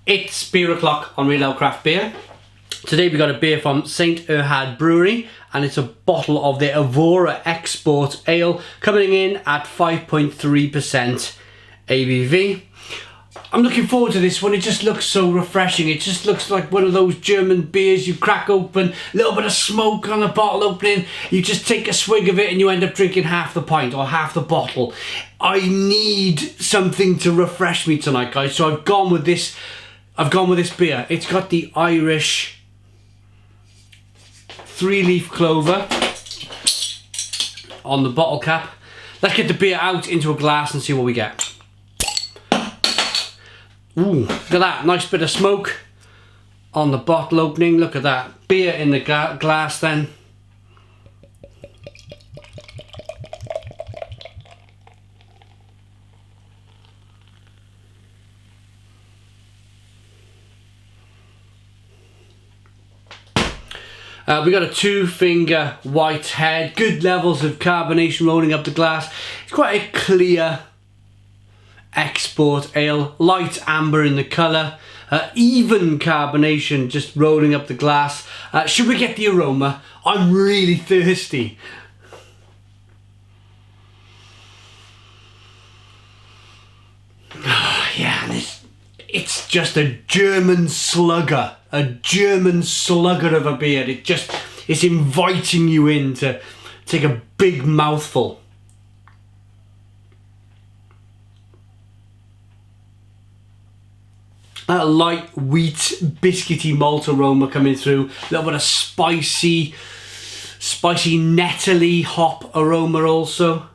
It's beer o'clock on Real Ale Craft Beer. Today we got a beer from St. Erhard Brewery, and it's a bottle of their Evora Export Ale coming in at 5.3% ABV. I'm looking forward to this one. It just looks so refreshing. It just looks like one of those German beers you crack open, a little bit of smoke on the bottle opening, you just take a swig of it and you end up drinking half the pint or half the bottle. I need something to refresh me tonight, guys, so I've gone with this beer. It's got the Irish 3-leaf clover on the bottle cap. Let's get the beer out into a glass and see what we get. Ooh, look at that, nice bit of smoke on the bottle opening. Look at that, beer in the glass then. We got a 2-finger white head, good levels of carbonation rolling up the glass. It's quite a clear export ale, light amber in the colour, even carbonation just rolling up the glass. Should we get the aroma? I'm really thirsty. Yeah, and it's just a German slugger. A German slugger of a beer. It's inviting you in to take a big mouthful. A light wheat biscuity malt aroma coming through. A little bit of spicy nettly hop aroma also.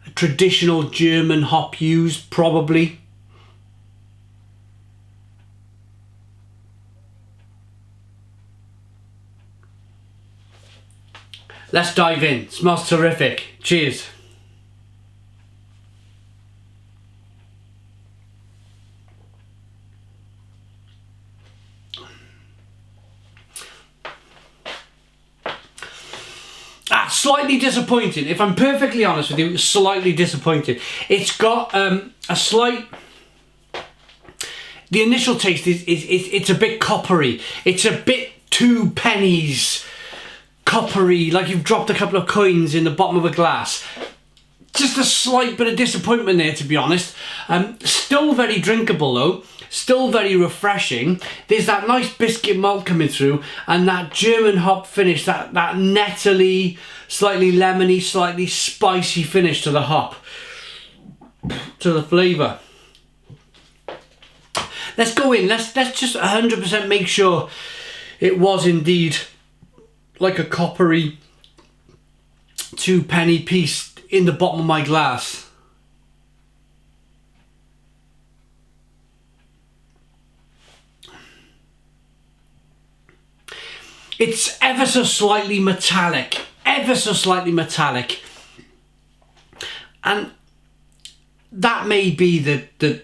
A traditional German hop used probably. Let's dive in. Smells terrific. Cheers. Slightly disappointing. If I'm perfectly honest with you, slightly disappointed. It's got a slight... The initial taste is it's a bit coppery. It's a bit 2 pennies coppery, like you've dropped a couple of coins in the bottom of a glass. Just a slight bit of disappointment there, to be honest. Still very drinkable though, still very refreshing. There's that nice biscuit malt coming through and that German hop finish, that nettly, slightly lemony, slightly spicy finish to the hop, to the flavour. Let's go in, let's just 100% make sure it was indeed like a coppery 2-penny piece in the bottom of my glass. It's ever so slightly metallic, and that may be the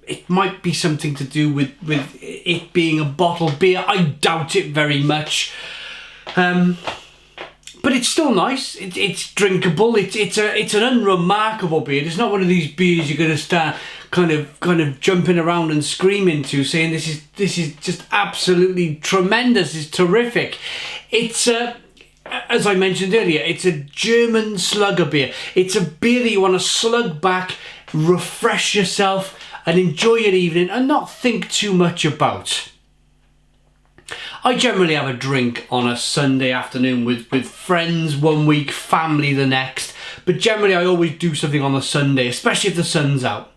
it might be something to do with it being a bottled beer. I doubt it very much. But it's still nice. It's drinkable. It's an unremarkable beer. It's not one of these beers you're going to start kind of jumping around and screaming to, saying this is just absolutely tremendous. It's terrific. It's as I mentioned earlier, it's a German slugger beer. It's a beer that you want to slug back, refresh yourself, and enjoy your evening, and not think too much about. I generally have a drink on a Sunday afternoon with friends one week, family the next, but generally I always do something on a Sunday, especially if the sun's out.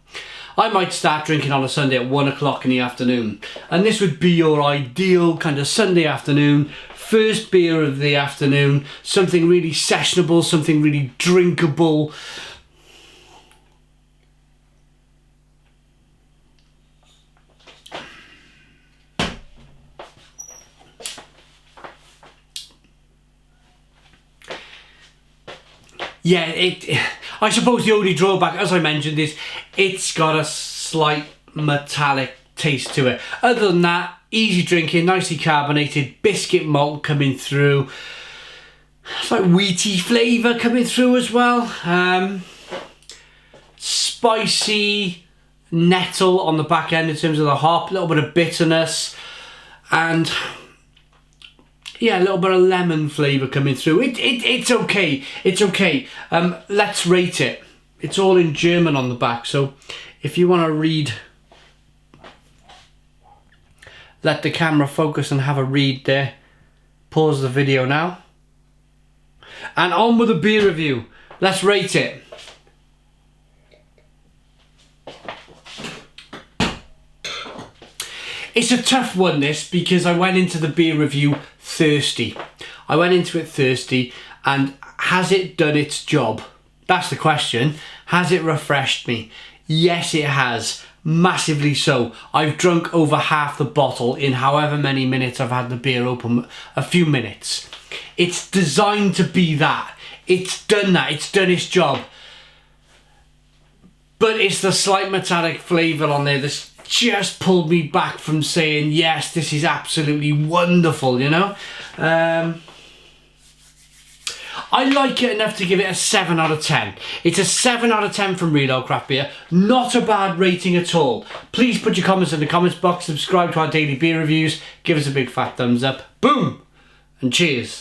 I might start drinking on a Sunday at 1 o'clock in the afternoon, and this would be your ideal kind of Sunday afternoon, first beer of the afternoon, something really sessionable, something really drinkable. Yeah, I suppose the only drawback, as I mentioned, is it's got a slight metallic taste to it. Other than that, easy drinking, nicely carbonated, biscuit malt coming through. It's like wheaty flavour coming through as well. Spicy, nettle on the back end in terms of the hop, a little bit of bitterness, and yeah, a little bit of lemon flavour coming through. It's okay. It's okay. Let's rate it. It's all in German on the back, so if you want to read, let the camera focus and have a read there. Pause the video now. And on with the beer review. Let's rate it. It's a tough one, this, because I went into the beer review thirsty. I went into it thirsty, and has it done its job? That's the question. Has it refreshed me? Yes, it has. Massively so. I've drunk over half the bottle in however many minutes I've had the beer open. A few minutes. It's designed to be that. It's done that. It's done its job. But it's the slight metallic flavour on there that's just pulled me back from saying, yes, this is absolutely wonderful, you know? I like it enough to give it a 7 out of 10. It's a 7 out of 10 from Real Old Craft Beer. Not a bad rating at all. Please put your comments in the comments box, subscribe to our daily beer reviews, give us a big fat thumbs up. Boom! And cheers.